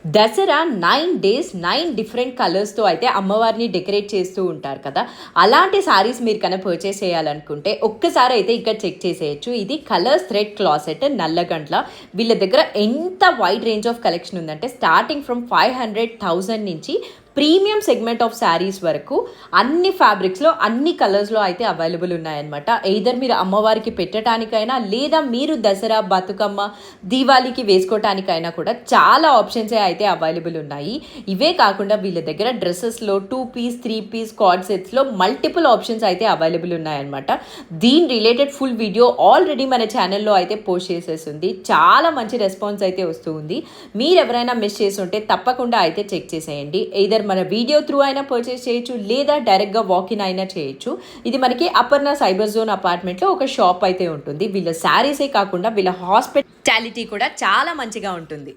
Dasara 9 days 9 different కలర్స్తో అయితే అమ్మవారిని డెకరేట్ చేస్తూ ఉంటారు కదా. అలాంటి శారీస్ మీరు కనుక పర్చేస్ చేయాలనుకుంటే ఒక్కసారి అయితే ఇక్కడ చెక్ చేసేయచ్చు. ఇది కలర్స్ థ్రెడ్ క్లాసెట్ నల్లగంట్ల. వీళ్ళ దగ్గర ఎంత వైడ్ రేంజ్ ఆఫ్ కలెక్షన్ ఉందంటే స్టార్టింగ్ ఫ్రమ్ 500,000 నుంచి ప్రీమియం సెగ్మెంట్ ఆఫ్ శారీస్ వరకు అన్ని ఫ్యాబ్రిక్స్లో అన్ని కలర్స్లో అయితే అవైలబుల్ ఉన్నాయన్నమాట. ఎయిదర్ మీరు అమ్మవారికి పెట్టడానికైనా లేదా మీరు దసరా బతుకమ్మ దీవాళీకి వేసుకోవటానికైనా కూడా చాలా ఆప్షన్సే అయితే అవైలబుల్ ఉన్నాయి. ఇవే కాకుండా వీళ్ళ దగ్గర డ్రెస్సెస్లో 2 పీస్ 3 పీస్ కార్డ్ సెట్స్లో మల్టిపుల్ ఆప్షన్స్ అయితే అవైలబుల్ ఉన్నాయన్నమాట. దీని రిలేటెడ్ ఫుల్ వీడియో ఆల్రెడీ మన ఛానల్లో అయితే పోస్ట్ చేసేస్తుంది. చాలా మంచి రెస్పాన్స్ అయితే వస్తుంది. మీరు ఎవరైనా మిస్ చేసి ఉంటే తప్పకుండా అయితే చెక్ చేసేయండి. ఎయిదర్ మన వీడియో త్రూ అయినా పర్చేస్ చేయొచ్చు లేదా డైరెక్ట్గా వాకిన్ అయినా చేయొచ్చు. ఇది మనకి అపర్ణ సైబర్ జోన్ అపార్ట్మెంట్లో ఒక షాప్ అయితే ఉంటుంది. వీళ్ళ శారీసే కాకుండా వీళ్ళ హాస్పిటాలిటీ కూడా చాలా మంచిగా ఉంటుంది.